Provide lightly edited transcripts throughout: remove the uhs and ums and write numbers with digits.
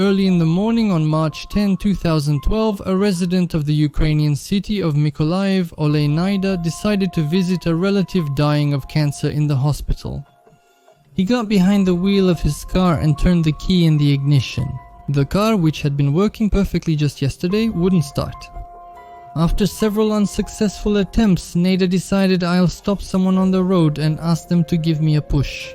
Early in the morning on March 10, 2012, a resident of the Ukrainian city of Mykolaiv, Oleh Naida, decided to visit a relative dying of cancer in the hospital. He got behind the wheel of his car and turned the key in the ignition. The car, which had been working perfectly just yesterday, wouldn't start. After several unsuccessful attempts, Naida decided, I'll stop someone on the road and ask them to give me a push.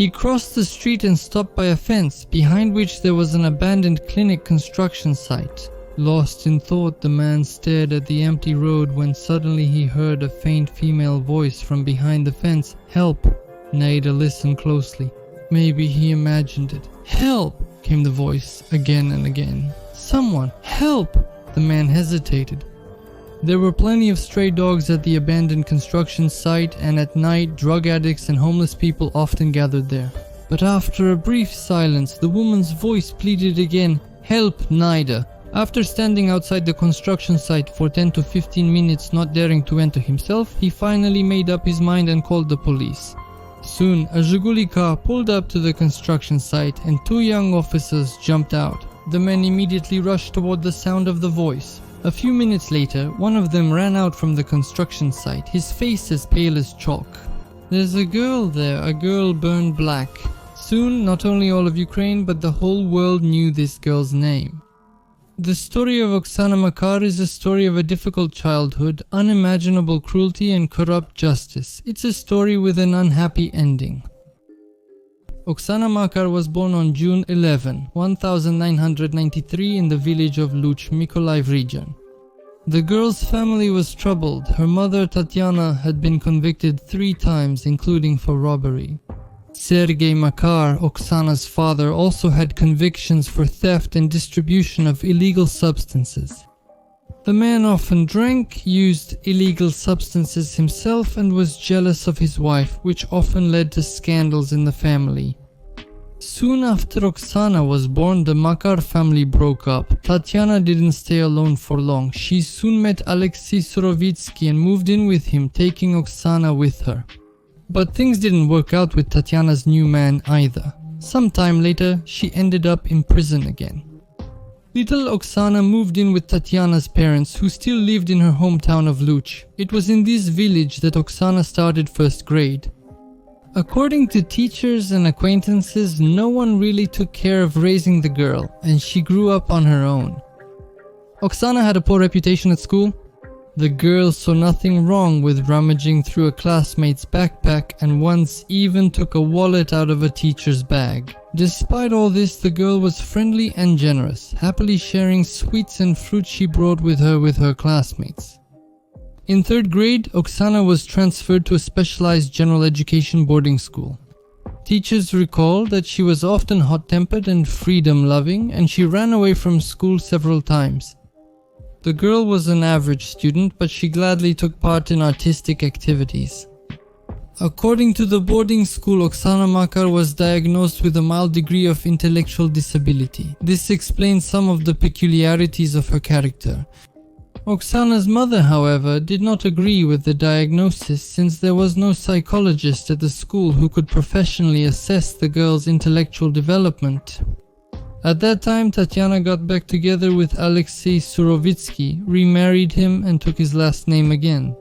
He crossed the street and stopped by a fence, behind which there was an abandoned clinic construction site. Lost in thought, the man stared at the empty road when suddenly he heard a faint female voice from behind the fence. Help! Naida listened closely. Maybe he imagined it. Help! Came the voice again and again. Someone! Help! The man hesitated. There were plenty of stray dogs at the abandoned construction site, and at night drug addicts and homeless people often gathered there. But after a brief silence, the woman's voice pleaded again, Help, Naida! After standing outside the construction site for 10 to 15 minutes not daring to enter himself, he finally made up his mind and called the police. Soon, a Zhiguli car pulled up to the construction site and two young officers jumped out. The men immediately rushed toward the sound of the voice. A few minutes later, one of them ran out from the construction site, his face as pale as chalk. There's a girl there, a girl burned black. Soon, not only all of Ukraine, but the whole world knew this girl's name. The story of Oksana Makar is a story of a difficult childhood, unimaginable cruelty and corrupt justice. It's a story with an unhappy ending. Oksana Makar was born on June 11, 1993 in the village of Luch, Mykolaiv region. The girl's family was troubled. Her mother Tatiana had been convicted 3 times, including for robbery. Sergei Makar, Oksana's father, also had convictions for theft and distribution of illegal substances. The man often drank, used illegal substances himself, and was jealous of his wife, which often led to scandals in the family. Soon after Oksana was born, the Makar family broke up. Tatiana didn't stay alone for long. She soon met Alexei Surovitsky and moved in with him, taking Oksana with her. But things didn't work out with Tatiana's new man either. Sometime later, she ended up in prison again. Little Oksana moved in with Tatiana's parents, who still lived in her hometown of Luch. It was in this village that Oksana started first grade. According to teachers and acquaintances, no one really took care of raising the girl, and she grew up on her own. Oksana had a poor reputation at school. The girl saw nothing wrong with rummaging through a classmate's backpack and once even took a wallet out of a teacher's bag. Despite all this, the girl was friendly and generous, happily sharing sweets and fruit she brought with her classmates. In 3rd grade, Oksana was transferred to a specialized general education boarding school. Teachers recall that she was often hot-tempered and freedom-loving, and she ran away from school several times. The girl was an average student, but she gladly took part in artistic activities. According to the boarding school, Oksana Makar was diagnosed with a mild degree of intellectual disability. This explains some of the peculiarities of her character. Oksana's mother, however, did not agree with the diagnosis since there was no psychologist at the school who could professionally assess the girl's intellectual development. At that time, Tatiana got back together with Alexei Surovitsky, remarried him, and took his last name again.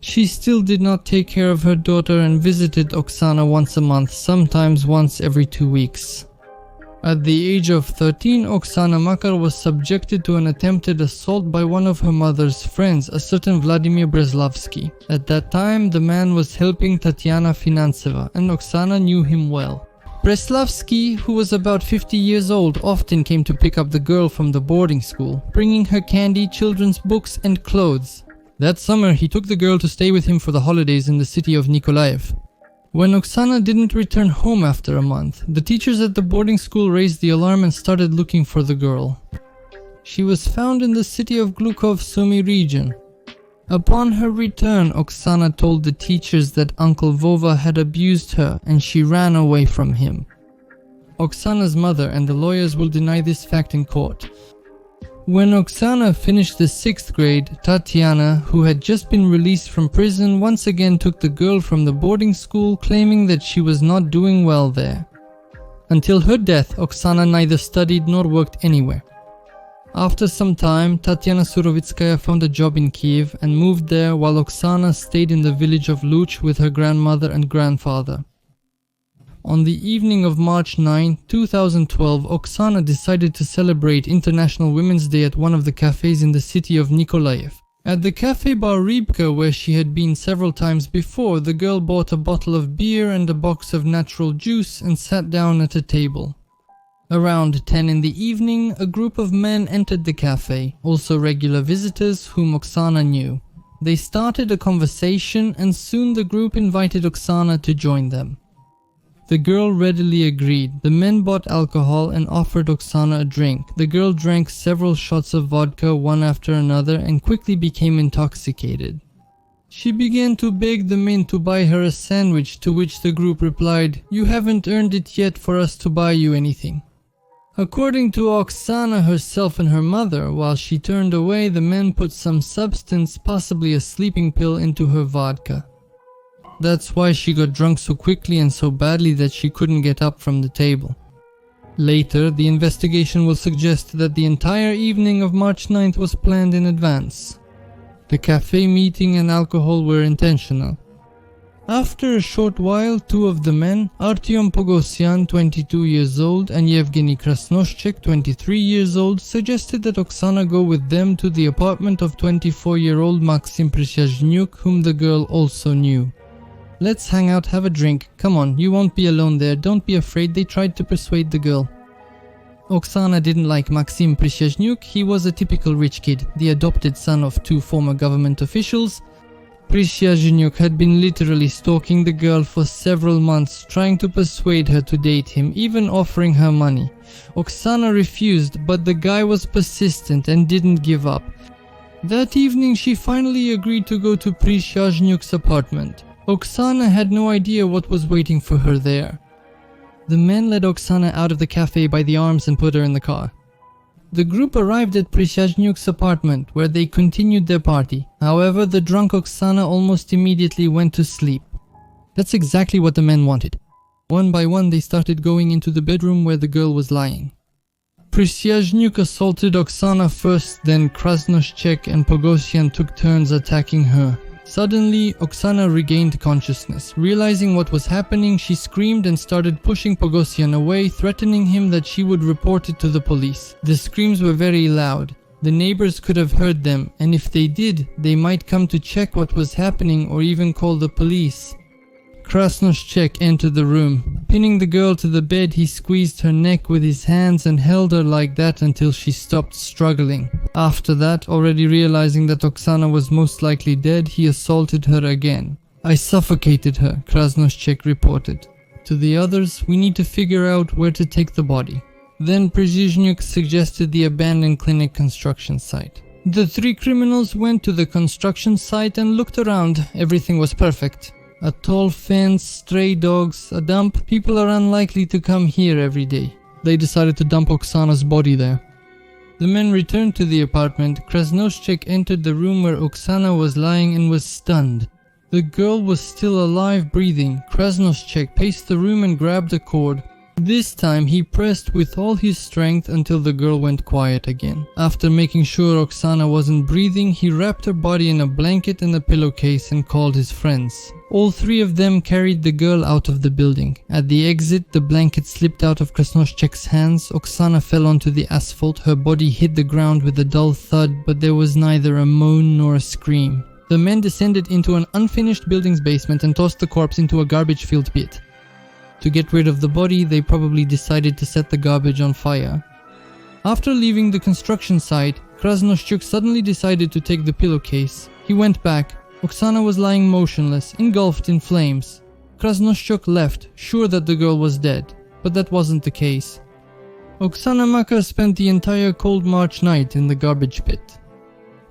She still did not take care of her daughter and visited Oksana once a month, sometimes once every 2 weeks. At the age of 13, Oksana Makar was subjected to an attempted assault by one of her mother's friends, a certain Vladimir Breslavsky. At that time, the man was helping Tatiana Finantseva, and Oksana knew him well. Breslavsky, who was about 50 years old, often came to pick up the girl from the boarding school, bringing her candy, children's books, and clothes. That summer, he took the girl to stay with him for the holidays in the city of Mykolaiv. When Oksana didn't return home after a month, the teachers at the boarding school raised the alarm and started looking for the girl. She was found in the city of Glukov Sumy region. Upon her return, Oksana told the teachers that Uncle Vova had abused her and she ran away from him. Oksana's mother and the lawyers will deny this fact in court. When Oksana finished the 6th grade, Tatiana, who had just been released from prison, once again took the girl from the boarding school, claiming that she was not doing well there. Until her death, Oksana neither studied nor worked anywhere. After some time, Tatiana Surovitskaya found a job in Kiev and moved there while Oksana stayed in the village of Luch with her grandmother and grandfather. On the evening of March 9, 2012, Oksana decided to celebrate International Women's Day at one of the cafes in the city of Nikolaev. At the cafe bar Rybka, where she had been several times before, the girl bought a bottle of beer and a box of natural juice and sat down at a table. Around 10 in the evening, a group of men entered the cafe, also regular visitors whom Oksana knew. They started a conversation and soon the group invited Oksana to join them. The girl readily agreed. The men bought alcohol and offered Oksana a drink. The girl drank several shots of vodka one after another and quickly became intoxicated. She began to beg the men to buy her a sandwich, to which the group replied, "You haven't earned it yet for us to buy you anything." According to Oksana herself and her mother, while she turned away, the men put some substance, possibly a sleeping pill, into her vodka. That's why she got drunk so quickly and so badly that she couldn't get up from the table. Later, the investigation will suggest that the entire evening of March 9th was planned in advance. The cafe meeting and alcohol were intentional. After a short while, two of the men, Artyom Pogosyan, 22 years old, and Yevgeny Krasnoshchek, 23 years old, suggested that Oksana go with them to the apartment of 24-year-old Maxim Prisyazhnyuk, whom the girl also knew. "Let's hang out, have a drink. Come on, you won't be alone there. Don't be afraid," they tried to persuade the girl. Oksana didn't like Maxim Prisyazhnyuk. He was a typical rich kid, the adopted son of two former government officials. Prisyazhnyuk had been literally stalking the girl for several months, trying to persuade her to date him, even offering her money. Oksana refused, but the guy was persistent and didn't give up. That evening she finally agreed to go to Prisyazhnyuk's apartment. Oksana had no idea what was waiting for her there. The men led Oksana out of the cafe by the arms and put her in the car. The group arrived at Prisyazhnyuk's apartment, where they continued their party. However, the drunk Oksana almost immediately went to sleep. That's exactly what the men wanted. One by one they started going into the bedroom where the girl was lying. Prisyazhnyuk assaulted Oksana first, then Krasnoshchek and Pogosyan took turns attacking her. Suddenly, Oksana regained consciousness. Realizing what was happening, she screamed and started pushing Pogosyan away, threatening him that she would report it to the police. The screams were very loud. The neighbors could have heard them, and if they did, they might come to check what was happening or even call the police. Krasnoshchek entered the room. Pinning the girl to the bed, he squeezed her neck with his hands and held her like that until she stopped struggling. After that, already realizing that Oksana was most likely dead, he assaulted her again. "I suffocated her," Krasnoshchek reported. To the others, "We need to figure out where to take the body." Then Prisyazhnyuk suggested the abandoned clinic construction site. The three criminals went to the construction site and looked around. Everything was perfect. A tall fence, stray dogs, a dump. People are unlikely to come here every day. They decided to dump Oksana's body there. The men returned to the apartment. Krasnoshchek entered the room where Oksana was lying and was stunned. The girl was still alive, breathing. Krasnoshchek paced the room and grabbed a cord. This time he pressed with all his strength until the girl went quiet again. After making sure Oksana wasn't breathing, he wrapped her body in a blanket and a pillowcase and called his friends. All three of them carried the girl out of the building. At the exit, the blanket slipped out of Krasnoshchek's hands. Oksana fell onto the asphalt. Her body hit the ground with a dull thud, but there was neither a moan nor a scream. The men descended into an unfinished building's basement and tossed the corpse into a garbage-filled pit. To get rid of the body, they probably decided to set the garbage on fire. After leaving the construction site, Krasnoshchuk suddenly decided to take the pillowcase. He went back. Oksana was lying motionless, engulfed in flames. Krasnoshchuk left, sure that the girl was dead, but that wasn't the case. Oksana Makar spent the entire cold March night in the garbage pit.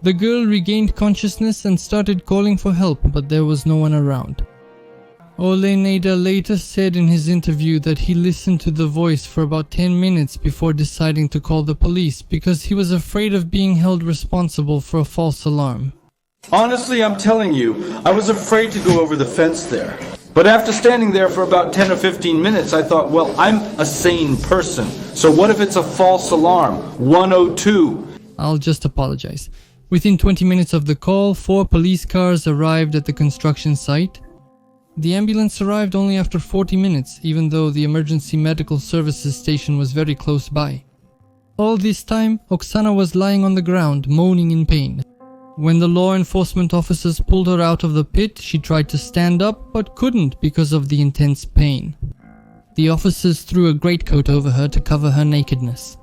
The girl regained consciousness and started calling for help, but there was no one around. Oleneda later said in his interview that he listened to the voice for about 10 minutes before deciding to call the police because he was afraid of being held responsible for a false alarm. Honestly, I'm telling you, I was afraid to go over the fence there. But after standing there for about 10 or 15 minutes, I thought, well, I'm a sane person. So what if it's a false alarm? 102. I'll just apologize. Within 20 minutes of the call, 4 police cars arrived at the construction site. The ambulance arrived only after 40 minutes, even though the emergency medical services station was very close by. All this time, Oksana was lying on the ground, moaning in pain. When the law enforcement officers pulled her out of the pit, she tried to stand up, but couldn't because of the intense pain. The officers threw a greatcoat over her to cover her nakedness.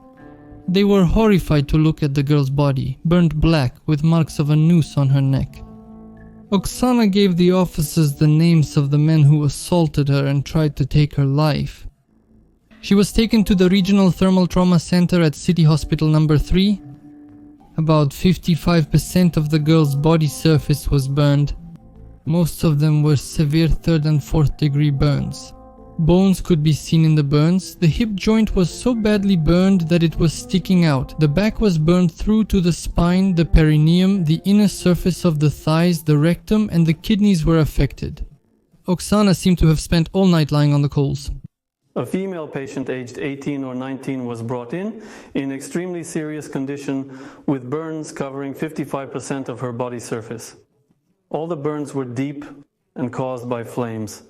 They were horrified to look at the girl's body, burnt black with marks of a noose on her neck. Oksana gave the officers the names of the men who assaulted her and tried to take her life. She was taken to the Regional Thermal Trauma Center at City Hospital No. 3. About 55% of the girl's body surface was burned. Most of them were severe 3rd and 4th degree burns. Bones could be seen in the burns. The hip joint was so badly burned that it was sticking out. The back was burned through to the spine, the perineum, the inner surface of the thighs, the rectum, and the kidneys were affected. Oksana seemed to have spent all night lying on the coals. A female patient aged 18 or 19 was brought in extremely serious condition with burns covering 55% of her body surface. All the burns were deep and caused by flames.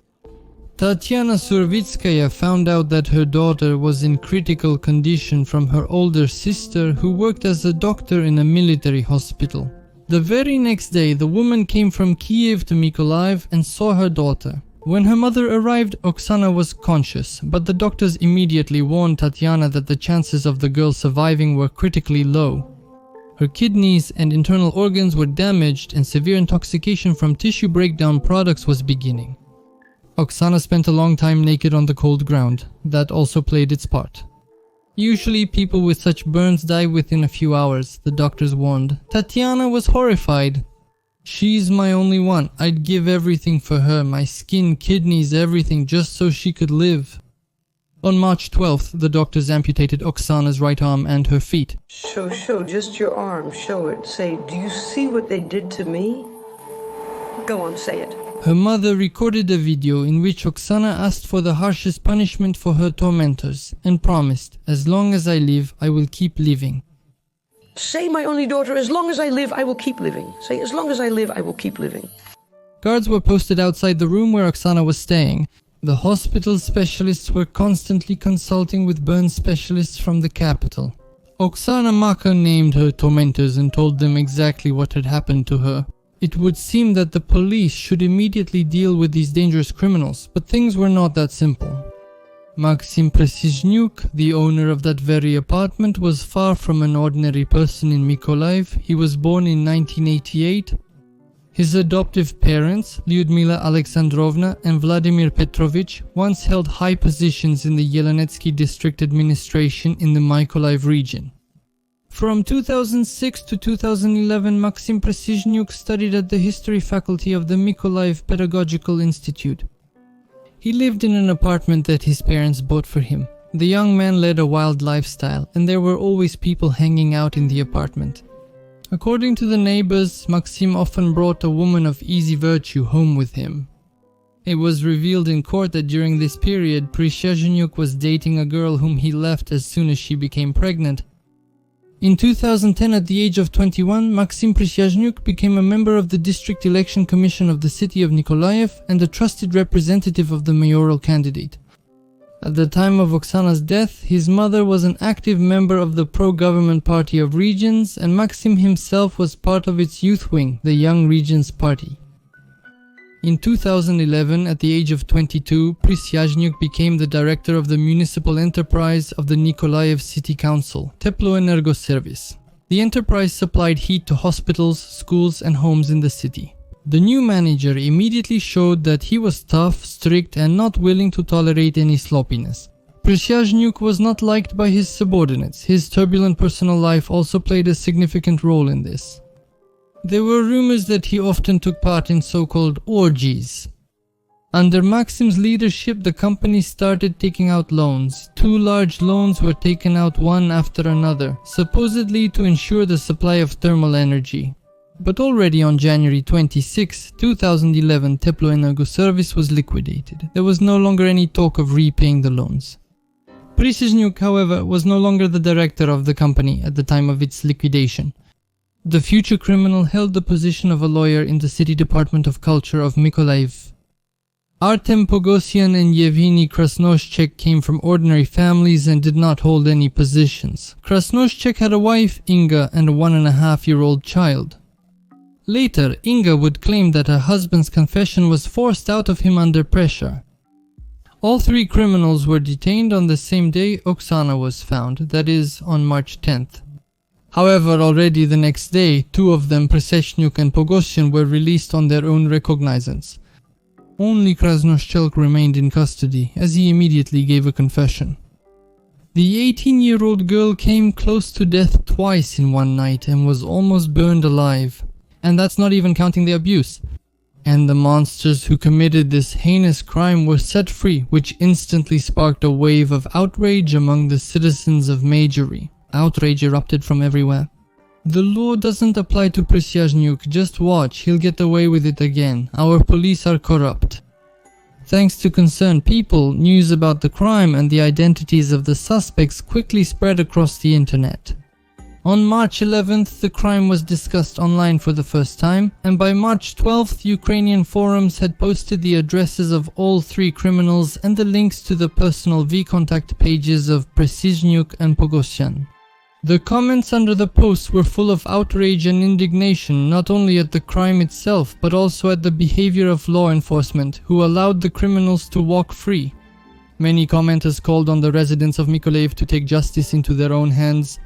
Tatiana Survitskaya found out that her daughter was in critical condition from her older sister who worked as a doctor in a military hospital. The very next day, the woman came from Kiev to Mykolaiv and saw her daughter. When her mother arrived, Oksana was conscious, but the doctors immediately warned Tatiana that the chances of the girl surviving were critically low. Her kidneys and internal organs were damaged and severe intoxication from tissue breakdown products was beginning. Oksana spent a long time naked on the cold ground. That also played its part. Usually people with such burns die within a few hours, the doctors warned. Tatiana was horrified. She's my only one. I'd give everything for her, my skin, kidneys, everything, just so she could live. On March 12th, the doctors amputated Oksana's right arm and her feet. Show, just your arm, show it. Say, do you see what they did to me? Go on, say it. Her mother recorded a video in which Oksana asked for the harshest punishment for her tormentors and promised, as long as I live, I will keep living. Say, my only daughter, as long as I live, I will keep living. Say, as long as I live, I will keep living. Guards were posted outside the room where Oksana was staying. The hospital specialists were constantly consulting with burn specialists from the capital. Oksana Makar named her tormentors and told them exactly what had happened to her. It would seem that the police should immediately deal with these dangerous criminals, but things were not that simple. Maxim Presizhnyuk, the owner of that very apartment, was far from an ordinary person in Mykolaiv. He was born in 1988. His adoptive parents, Lyudmila Alexandrovna and Vladimir Petrovich, once held high positions in the Yelenetsky district administration in the Mykolaiv region. From 2006 to 2011, Maxim Presizhnyuk studied at the history faculty of the Mykolaiv Pedagogical Institute. He lived in an apartment that his parents bought for him. The young man led a wild lifestyle, and there were always people hanging out in the apartment. According to the neighbors, Maxim often brought a woman of easy virtue home with him. It was revealed in court that during this period, Presizhnyuk was dating a girl whom he left as soon as she became pregnant. In 2010, at the age of 21, Maxim Presizhnyuk became a member of the District Election Commission of the city of Mykolaiv and a trusted representative of the mayoral candidate. At the time of Oksana's death, his mother was an active member of the pro-government Party of Regions, and Maxim himself was part of its youth wing, the Young Regions Party. In 2011, at the age of 22, Presizhnyuk became the director of the municipal enterprise of the Mykolaiv City Council, Teplo Energo Service. The enterprise supplied heat to hospitals, schools and homes in the city. The new manager immediately showed that he was tough, strict and not willing to tolerate any sloppiness. Presizhnyuk was not liked by his subordinates. His turbulent personal life also played a significant role in this. There were rumors that he often took part in so-called orgies. Under Maxim's leadership, the company started taking out loans. 2 large loans were taken out one after another, supposedly to ensure the supply of thermal energy. But already on January 26, 2011, Teploenergoservice was liquidated. There was no longer any talk of repaying the loans. Prysizhnyuk, however, was no longer the director of the company at the time of its liquidation. The future criminal held the position of a lawyer in the City Department of Culture of Mykolaiv. Artem Pogosyan and Yevgeny Krasnoshchek came from ordinary families and did not hold any positions. Krasnoshchek had a wife, Inga, and a 1.5-year-old child. Later, Inga would claim that her husband's confession was forced out of him under pressure. All three criminals were detained on the same day Oksana was found, that is, on March 10th. However, already the next day, two of them, Prysezhnyuk and Pogosyan, were released on their own recognizance. Only Krasnoshchek remained in custody, as he immediately gave a confession. The 18-year-old girl came close to death twice in one night and was almost burned alive. And that's not even counting the abuse. And the monsters who committed this heinous crime were set free, which instantly sparked a wave of outrage among the citizens of Majory. Outrage erupted from everywhere. The law doesn't apply to Prysezhnyuk, just watch, he'll get away with it again. Our police are corrupt. Thanks to concerned people, news about the crime and the identities of the suspects quickly spread across the internet. On March 11th, the crime was discussed online for the first time, and by March 12th, Ukrainian forums had posted the addresses of all three criminals and the links to the personal V-contact pages of Prysezhnyuk and Pogosyan. The comments under the posts were full of outrage and indignation, not only at the crime itself, but also at the behavior of law enforcement, who allowed the criminals to walk free. Many commenters called on the residents of Mykolaiv to take justice into their own hands.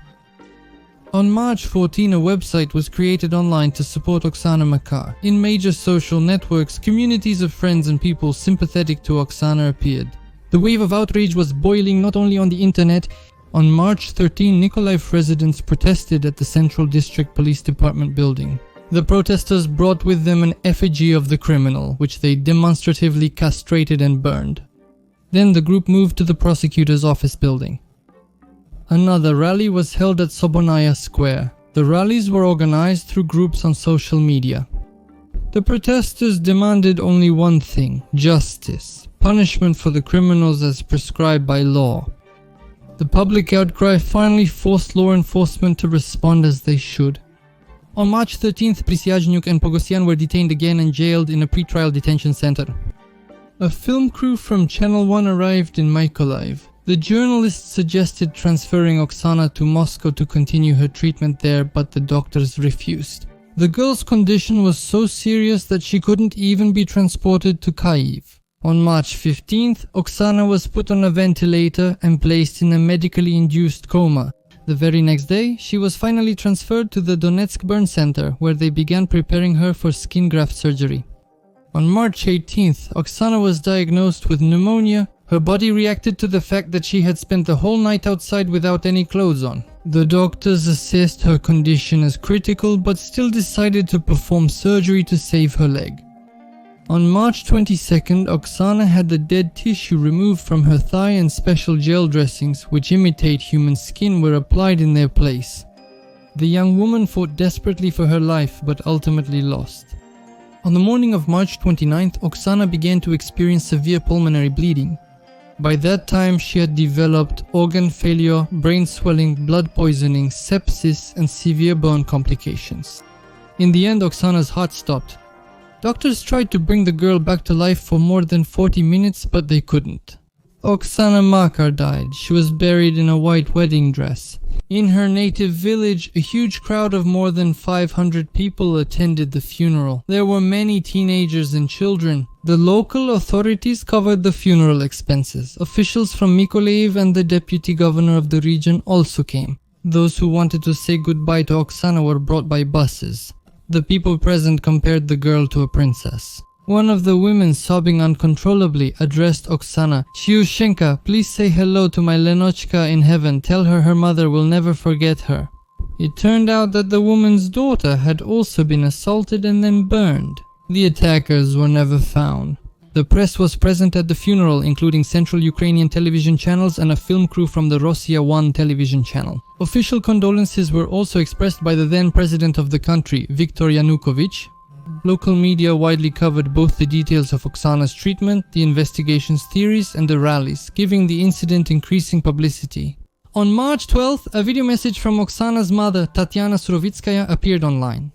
On March 14, a website was created online to support Oksana Makar. In major social networks, communities of friends and people sympathetic to Oksana appeared. The wave of outrage was boiling not only on the internet. On March 13, Mykolaiv residents protested at the Central District Police Department building. The protesters brought with them an effigy of the criminal, which they demonstratively castrated and burned. Then the group moved to the prosecutor's office building. Another rally was held at Sobonaya Square. The rallies were organized through groups on social media. The protesters demanded only one thing: justice, punishment for the criminals as prescribed by law. The public outcry finally forced law enforcement to respond as they should. On March 13th, Prysezhnyuk and Pogosyan were detained again and jailed in a pre-trial detention center. A film crew from Channel 1 arrived in Mykolaiv. The journalists suggested transferring Oksana to Moscow to continue her treatment there, but the doctors refused. The girl's condition was so serious that she couldn't even be transported to Kyiv. On March 15th, Oksana was put on a ventilator and placed in a medically induced coma. The very next day, she was finally transferred to the Donetsk burn center, where they began preparing her for skin graft surgery. On March 18th, Oksana was diagnosed with pneumonia. Her body reacted to the fact that she had spent the whole night outside without any clothes on. The doctors assessed her condition as critical, but still decided to perform surgery to save her leg. On March 22nd, Oksana had the dead tissue removed from her thigh and special gel dressings, which imitate human skin, were applied in their place. The young woman fought desperately for her life, but ultimately lost. On the morning of March 29th, Oksana began to experience severe pulmonary bleeding. By that time, she had developed organ failure, brain swelling, blood poisoning, sepsis, and severe bone complications. In the end, Oksana's heart stopped. Doctors tried to bring the girl back to life for more than 40 minutes, but they couldn't. Oksana Makar died. She was buried in a white wedding dress. In her native village, a huge crowd of more than 500 people attended the funeral. There were many teenagers and children. The local authorities covered the funeral expenses. Officials from Mykolaiv and the deputy governor of the region also came. Those who wanted to say goodbye to Oksana were brought by buses. The people present compared the girl to a princess. One of the women, sobbing uncontrollably, addressed Oksana. "Shiushenka, please say hello to my Lenochka in heaven. Tell her her mother will never forget her." It turned out that the woman's daughter had also been assaulted and then burned. The attackers were never found. The press was present at the funeral, including Central Ukrainian television channels and a film crew from the Rossiya 1 television channel. Official condolences were also expressed by the then president of the country, Viktor Yanukovych. Local media widely covered both the details of Oksana's treatment, the investigation's theories, and the rallies, giving the incident increasing publicity. On March 12th, a video message from Oksana's mother, Tatyana Surovitskaya, appeared online.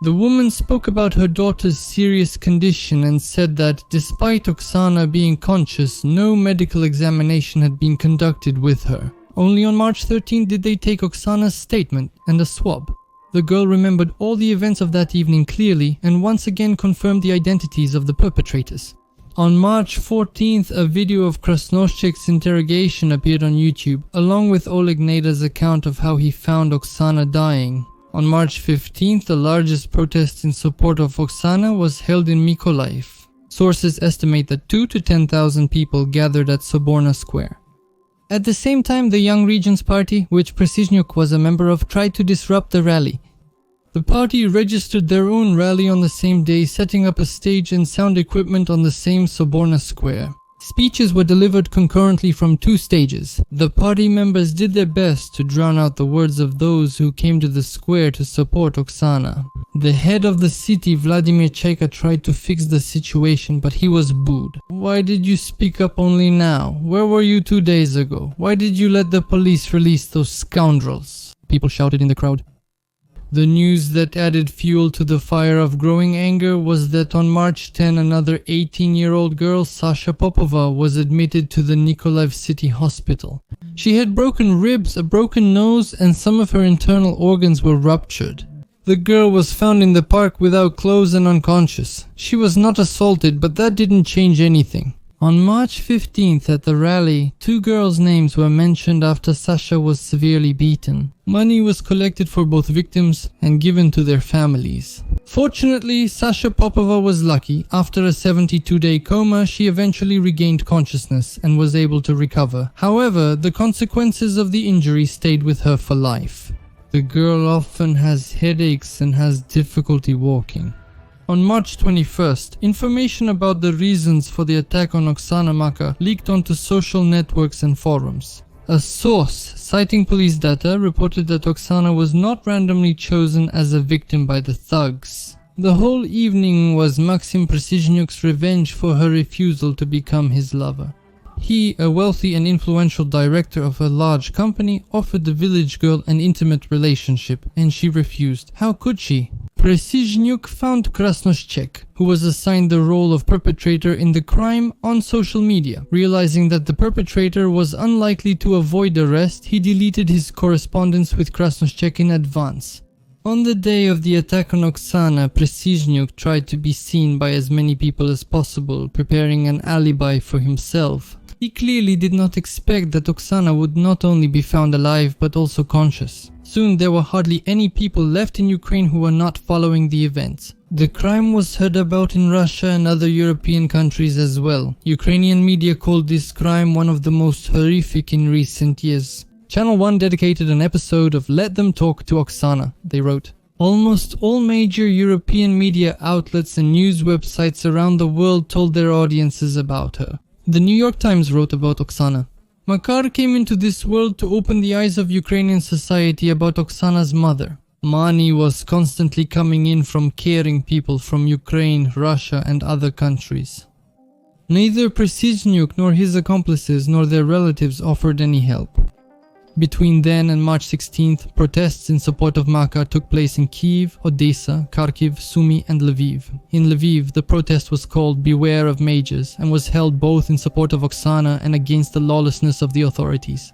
The woman spoke about her daughter's serious condition and said that, despite Oksana being conscious, no medical examination had been conducted with her. Only on March 13th did they take Oksana's statement and a swab. The girl remembered all the events of that evening clearly and once again confirmed the identities of the perpetrators. On March 14th, a video of Krasnoshchek's interrogation appeared on YouTube, along with Oleg Naida's account of how he found Oksana dying. On March 15th, the largest protest in support of Oksana was held in Mykolaiv. Sources estimate that 2,000 to 10,000 people gathered at Soborna Square. At the same time, the Young Regions Party, which Precizynyuk was a member of, tried to disrupt the rally. The party registered their own rally on the same day, setting up a stage and sound equipment on the same Soborna Square. Speeches were delivered concurrently from 2 stages. The party members did their best to drown out the words of those who came to the square to support Oksana. The head of the city, Vladimir Chaika, tried to fix the situation, but he was booed. "Why did you speak up only now? Where were you 2 days ago? Why did you let the police release those scoundrels?" people shouted in the crowd. The news that added fuel to the fire of growing anger was that on March 10, another 18-year-old girl, Sasha Popova, was admitted to the Mykolaiv City Hospital. She had broken ribs, a broken nose, and some of her internal organs were ruptured. The girl was found in the park without clothes and unconscious. She was not assaulted, but that didn't change anything. On March 15th at the rally, 2 girls' names were mentioned after Sasha was severely beaten. Money was collected for both victims and given to their families. Fortunately, Sasha Popova was lucky. After a 72-day coma, she eventually regained consciousness and was able to recover. However, the consequences of the injury stayed with her for life. The girl often has headaches and has difficulty walking. On March 21st, information about the reasons for the attack on Oksana Makar leaked onto social networks and forums. A source, citing police data, reported that Oksana was not randomly chosen as a victim by the thugs. The whole evening was Maxim Precizynyuk's revenge for her refusal to become his lover. He, a wealthy and influential director of a large company, offered the village girl an intimate relationship, and she refused. How could she? Precizynyuk found Krasnoshchek, who was assigned the role of perpetrator in the crime, on social media. Realizing that the perpetrator was unlikely to avoid arrest, he deleted his correspondence with Krasnoshchek in advance. On the day of the attack on Oksana, Precizynyuk tried to be seen by as many people as possible, preparing an alibi for himself. He clearly did not expect that Oksana would not only be found alive but also conscious. Soon there were hardly any people left in Ukraine who were not following the events. The crime was heard about in Russia and other European countries as well. Ukrainian media called this crime one of the most horrific in recent years. Channel 1 dedicated an episode of Let Them Talk to Oksana, they wrote. Almost all major European media outlets and news websites around the world told their audiences about her. The New York Times wrote about Oksana. Makar came into this world to open the eyes of Ukrainian society about Oksana's mother. Money was constantly coming in from caring people from Ukraine, Russia and other countries. Neither Precizynyuk nor his accomplices nor their relatives offered any help. Between then and March 16th, protests in support of Makar took place in Kyiv, Odessa, Kharkiv, Sumy and Lviv. In Lviv, the protest was called Beware of Mages and was held both in support of Oksana and against the lawlessness of the authorities.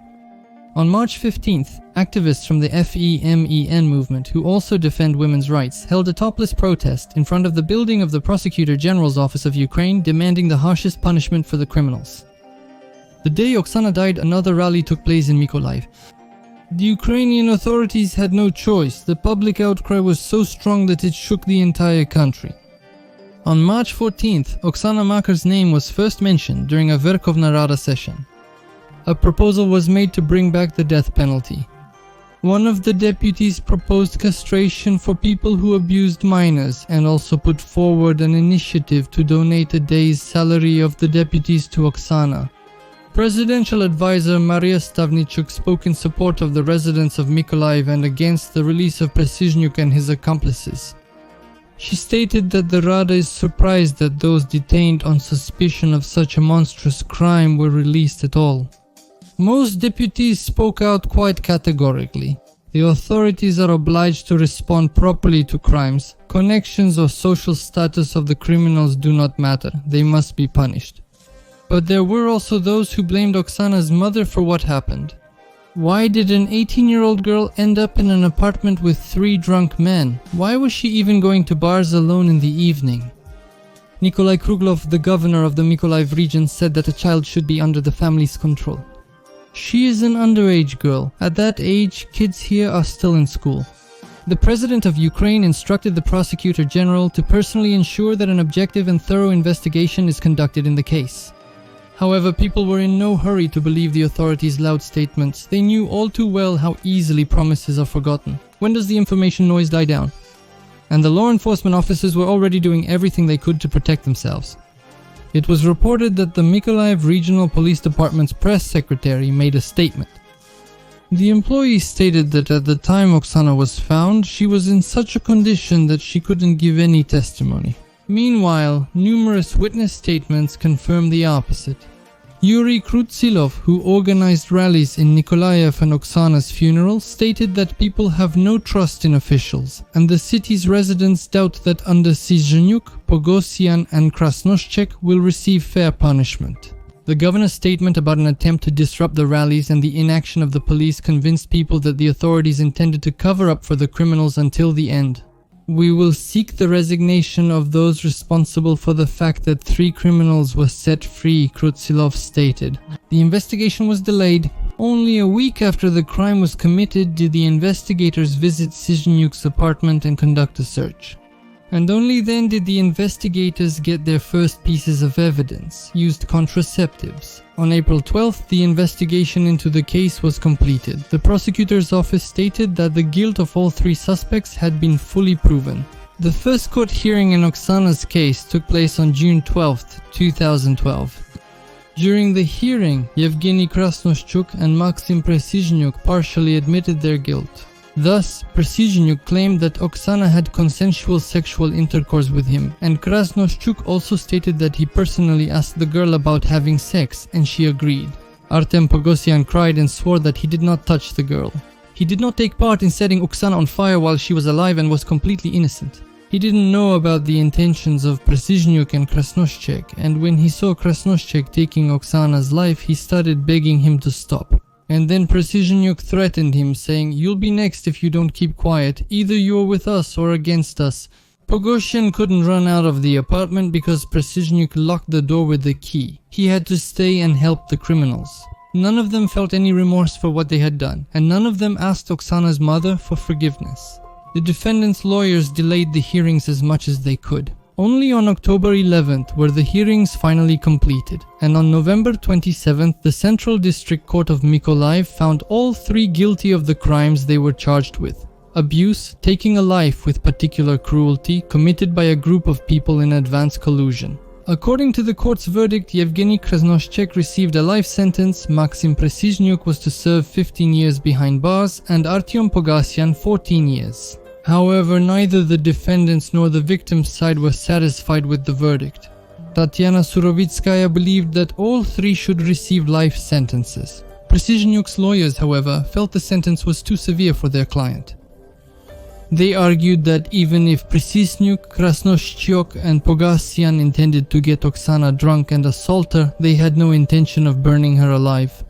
On March 15th, activists from the FEMEN movement, who also defend women's rights, held a topless protest in front of the building of the Prosecutor General's Office of Ukraine, demanding the harshest punishment for the criminals. The day Oksana died, another rally took place in Mykolaiv. The Ukrainian authorities had no choice. The public outcry was so strong that it shook the entire country. On March 14th, Oksana Makar's name was first mentioned during a Verkhovna Rada session. A proposal was made to bring back the death penalty. One of the deputies proposed castration for people who abused minors and also put forward an initiative to donate a day's salary of the deputies to Oksana. Presidential advisor Maria Stavnichuk spoke in support of the residents of Mykolaiv and against the release of Precizyniuk and his accomplices. She stated that the Rada is surprised that those detained on suspicion of such a monstrous crime were released at all. Most deputies spoke out quite categorically. The authorities are obliged to respond properly to crimes. Connections or social status of the criminals do not matter. They must be punished. But there were also those who blamed Oksana's mother for what happened. Why did an 18-year-old girl end up in an apartment with 3 drunk men? Why was she even going to bars alone in the evening? Nikolai Kruglov, the governor of the Mykolaiv region, said that a child should be under the family's control. She is an underage girl. At that age, kids here are still in school. The president of Ukraine instructed the prosecutor general to personally ensure that an objective and thorough investigation is conducted in the case. However, people were in no hurry to believe the authorities' loud statements. They knew all too well how easily promises are forgotten. When does the information noise die down? And the law enforcement officers were already doing everything they could to protect themselves. It was reported that the Mykolaiv Regional Police Department's press secretary made a statement. The employee stated that at the time Oksana was found, she was in such a condition that she couldn't give any testimony. Meanwhile, numerous witness statements confirm the opposite. Yuri Krutsilov, who organized rallies in Nikolaev and Oksana's funeral, stated that people have no trust in officials, and the city's residents doubt that under Sizhenyuk, Pogosyan and Krasnoshchek will receive fair punishment. The governor's statement about an attempt to disrupt the rallies and the inaction of the police convinced people that the authorities intended to cover up for the criminals until the end. We will seek the resignation of those responsible for the fact that 3 criminals were set free, Krutsilov stated. The investigation was delayed. Only a week after the crime was committed did the investigators visit Sizhenyuk's apartment and conduct a search. And only then did the investigators get their first pieces of evidence, used contraceptives. On April 12th, the investigation into the case was completed. The prosecutor's office stated that the guilt of all 3 suspects had been fully proven. The first court hearing in Oksana's case took place on June 12th, 2012. During the hearing, Yevgeny Krasnoshchuk and Maxim Precizyniuk partially admitted their guilt. Thus, Precizyniuk claimed that Oksana had consensual sexual intercourse with him, and Krasnoshchuk also stated that he personally asked the girl about having sex, and she agreed. Artem Pogosyan cried and swore that he did not touch the girl. He did not take part in setting Oksana on fire while she was alive and was completely innocent. He didn't know about the intentions of Precizyniuk and Krasnoshchek, and when he saw Krasnoshchek taking Oksana's life, he started begging him to stop. And then Precizyniuk threatened him, saying, "You'll be next if you don't keep quiet. Either you're with us or against us." Pogosyan couldn't run out of the apartment because Precizyniuk locked the door with the key. He had to stay and help the criminals. None of them felt any remorse for what they had done, and none of them asked Oksana's mother for forgiveness. The defendant's lawyers delayed the hearings as much as they could. Only on October 11th were the hearings finally completed, and on November 27th the Central District Court of Mykolaiv found all 3 guilty of the crimes they were charged with. Abuse, taking a life with particular cruelty, committed by a group of people in advanced collusion. According to the court's verdict, Yevgeny Krasnoshchek received a life sentence, Maxim Precizyniuk was to serve 15 years behind bars, and Artyom Pogosyan 14 years. However, neither the defendants nor the victim's side were satisfied with the verdict. Tatiana Surovitskaya believed that all 3 should receive life sentences. Precizyniuk's lawyers, however, felt the sentence was too severe for their client. They argued that even if Precizyniuk, Krasnoshchuk and Pogosyan intended to get Oksana drunk and assault her, they had no intention of burning her alive.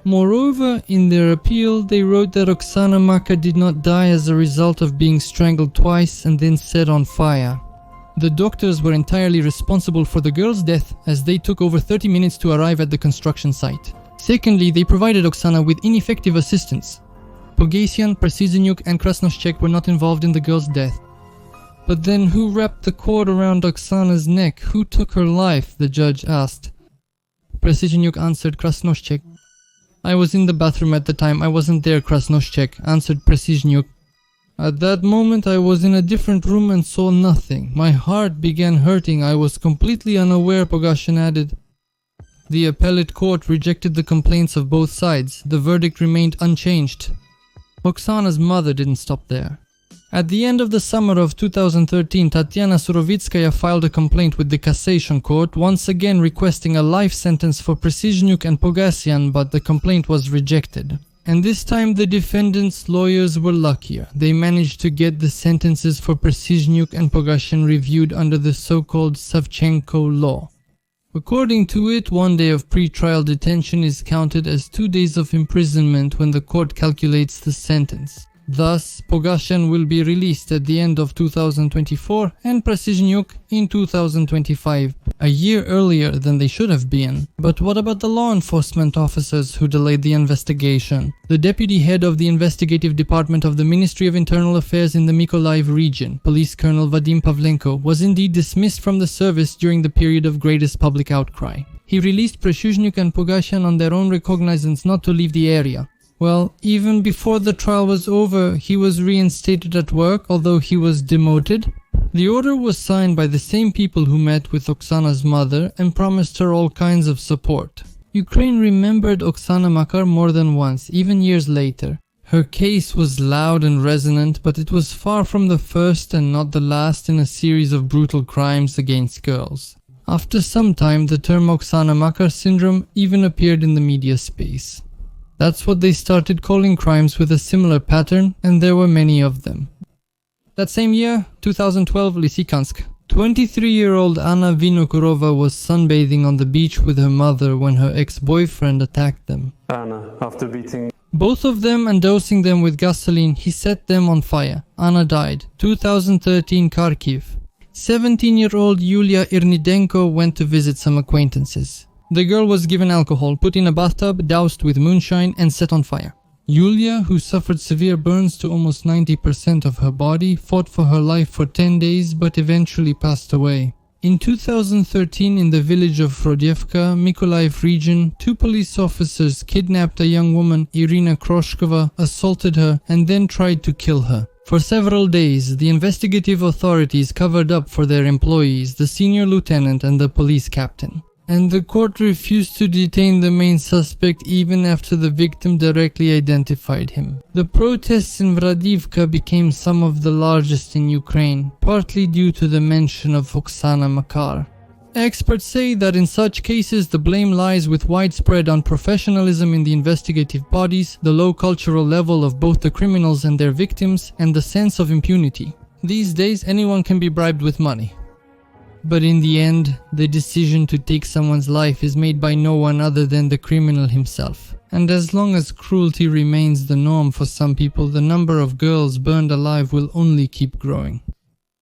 Moreover, in their appeal, they wrote that Oksana Makar did not die as a result of being strangled twice and then set on fire. The doctors were entirely responsible for the girl's death, as they took over 30 minutes to arrive at the construction site. Secondly, they provided Oksana with ineffective assistance. Pogosyan, Precizyniuk and Krasnoshchek were not involved in the girl's death. But then who wrapped the cord around Oksana's neck? Who took her life? The judge asked. Precizyniuk answered Krasnoshchek. I was in the bathroom at the time, I wasn't there, Krasnoshchek, answered Precision. At that moment I was in a different room and saw nothing. My heart began hurting, I was completely unaware, Pogashin added. The appellate court rejected the complaints of both sides. The verdict remained unchanged. Oksana's mother didn't stop there. At the end of the summer of 2013, Tatiana Surovitskaya filed a complaint with the Cassation Court, once again requesting a life sentence for Precision and Pogasyan, but the complaint was rejected. And this time the defendants' lawyers were luckier. They managed to get the sentences for Precision and Pogasyan reviewed under the so-called Savchenko law. According to it, 1 day of pre-trial detention is counted as 2 days of imprisonment when the court calculates the sentence. Thus, Pogasyan will be released at the end of 2024 and Precision in 2025, a year earlier than they should have been. But what about the law enforcement officers who delayed the investigation? The deputy head of the investigative department of the Ministry of Internal Affairs in the Mykolaiv region, Police Colonel Vadim Pavlenko, was indeed dismissed from the service during the period of greatest public outcry. He released Precision and Pogasyan on their own recognizance not to leave the area. Well, even before the trial was over, he was reinstated at work, although he was demoted. The order was signed by the same people who met with Oksana's mother and promised her all kinds of support. Ukraine remembered Oksana Makar more than once, even years later. Her case was loud and resonant, but it was far from the first and not the last in a series of brutal crimes against girls. After some time, the term Oksana Makar syndrome even appeared in the media space. That's what they started calling crimes with a similar pattern, and there were many of them. That same year, 2012, Lysychansk. 23-year-old Anna Vinokurova was sunbathing on the beach with her mother when her ex-boyfriend attacked them. Anna, after beating both of them and dosing them with gasoline, he set them on fire. Anna died. 2013, Kharkiv. 17-year-old Yulia Irnidenko went to visit some acquaintances. The girl was given alcohol, put in a bathtub, doused with moonshine, and set on fire. Yulia, who suffered severe burns to almost 90% of her body, fought for her life for 10 days but eventually passed away. In 2013, in the village of Frodievka, Mykolaiv region, 2 police officers kidnapped a young woman, Irina Kroshkova, assaulted her, and then tried to kill her. For several days, the investigative authorities covered up for their employees, the senior lieutenant and the police captain. And the court refused to detain the main suspect even after the victim directly identified him. The protests in Vradivka became some of the largest in Ukraine, partly due to the mention of Oksana Makar. Experts say that in such cases the blame lies with widespread unprofessionalism in the investigative bodies, the low cultural level of both the criminals and their victims, and the sense of impunity. These days anyone can be bribed with money. But in the end, the decision to take someone's life is made by no one other than the criminal himself. And as long as cruelty remains the norm for some people, the number of girls burned alive will only keep growing.